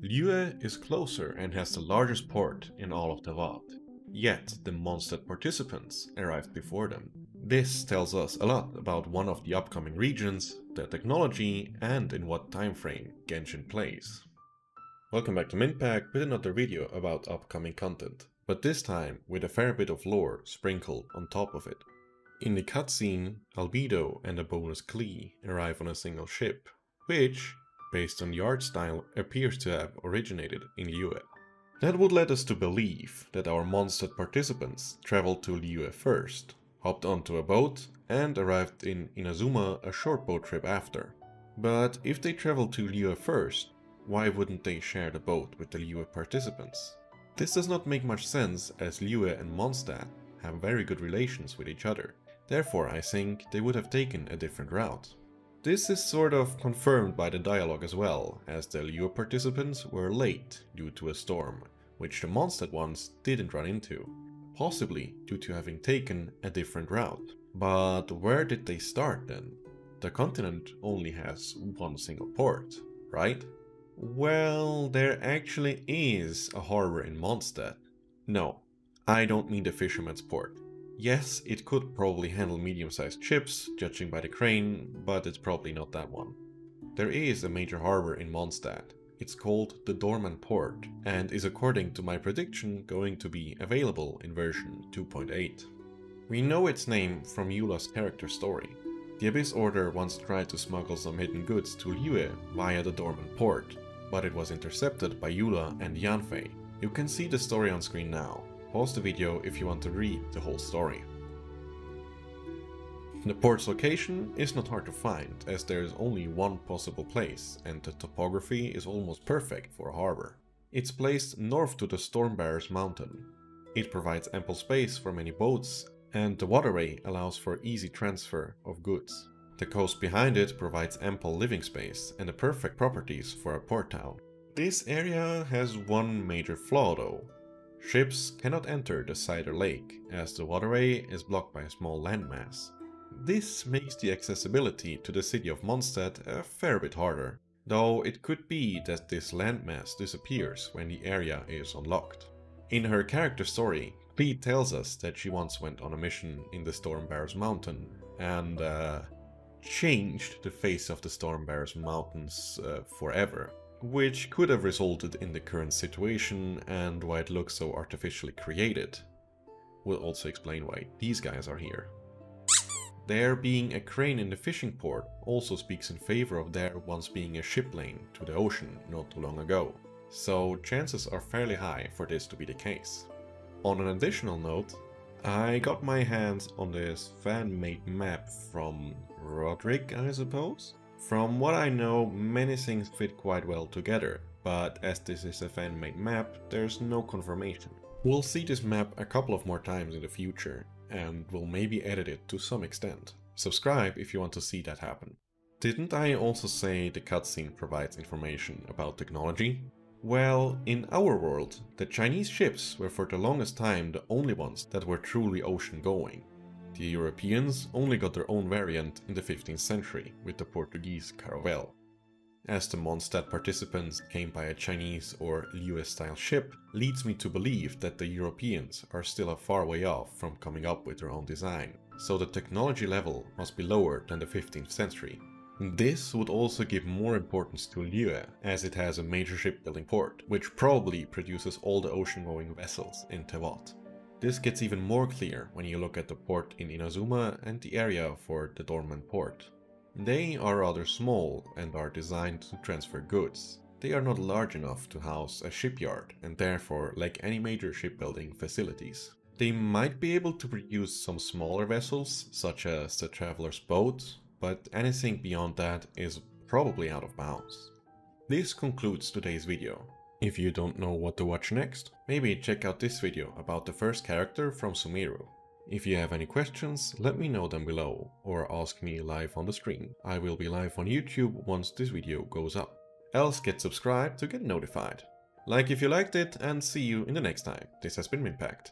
Liyue is closer and has the largest port in all of Teyvat. Yet the Mondstadt participants arrived before them. This tells us a lot about one of the upcoming regions, their technology, and in what time frame Genshin plays. Welcome back to Minpack with another video about upcoming content, but this time with a fair bit of lore sprinkled on top of it. In the cutscene, Albedo and a bonus Klee arrive on a single ship, which, based on the art style, appears to have originated in Liyue. That would lead us to believe that our Mondstadt participants traveled to Liyue first, hopped onto a boat, and arrived in Inazuma a short boat trip after. But if they traveled to Liyue first, why wouldn't they share the boat with the Liyue participants? This does not make much sense, as Liyue and Mondstadt have very good relations with each other. Therefore, I think they would have taken a different route. This is sort of confirmed by the dialogue as well, as the Liyue participants were late due to a storm, which the Mondstadt ones didn't run into, possibly due to having taken a different route. But where did they start then? The continent only has one single port, right? Well, there actually is a harbor in Mondstadt. No, I don't mean the Fisherman's Port. Yes, it could probably handle medium-sized ships, judging by the crane, but it's probably not that one. There is a major harbor in Mondstadt. It's called the Dorman Port, and is, according to my prediction, going to be available in version 2.8. We know its name from Eula's character story. The Abyss Order once tried to smuggle some hidden goods to Liyue via the Dorman Port, but it was intercepted by Eula and Yanfei. You can see the story on screen now. Pause the video if you want to read the whole story. The port's location is not hard to find, as there is only one possible place, and the topography is almost perfect for a harbor. It's placed north to the Stormbearers Mountain. It provides ample space for many boats, and the waterway allows for easy transfer of goods. The coast behind it provides ample living space and the perfect properties for a port town. This area has one major flaw though. Ships cannot enter the Cider Lake, as the waterway is blocked by a small landmass. This makes the accessibility to the city of Mondstadt a fair bit harder, though it could be that this landmass disappears when the area is unlocked. In her character story, Klee tells us that she once went on a mission in the Stormbearers Mountain and changed the face of the Stormbearers Mountains forever. Which could have resulted in the current situation and why it looks so artificially created. We'll also explain why these guys are here. There being a crane in the fishing port also speaks in favor of there once being a ship lane to the ocean not too long ago, so chances are fairly high for this to be the case. On an additional note, I got my hands on this fan-made map from Roderick, I suppose? From what I know, many things fit quite well together, but as this is a fan-made map, there's no confirmation. We'll see this map a couple of more times in the future, and we'll maybe edit it to some extent. Subscribe if you want to see that happen. Didn't I also say the cutscene provides information about technology? Well, in our world, the Chinese ships were for the longest time the only ones that were truly ocean-going. The Europeans only got their own variant in the 15th century with the Portuguese Caravel. As the Mondstadt participants came by a Chinese or Liyue-style ship, leads me to believe that the Europeans are still a far way off from coming up with their own design, so the technology level must be lower than the 15th century. This would also give more importance to Liyue, as it has a major shipbuilding port, which probably produces all the ocean-going vessels in Teyvat. This gets even more clear when you look at the port in Inazuma and the area for the Dorman Port. They are rather small and are designed to transfer goods. They are not large enough to house a shipyard and therefore lack any major shipbuilding facilities. They might be able to produce some smaller vessels, such as the Traveler's Boat, but anything beyond that is probably out of bounds. This concludes today's video. If you don't know what to watch next, maybe check out this video about the first character from Sumeru. If you have any questions, let me know them below, or ask me live on the stream. I will be live on YouTube once this video goes up. Else get subscribed to get notified. Like if you liked it, and see you in the next time. This has been Minpact.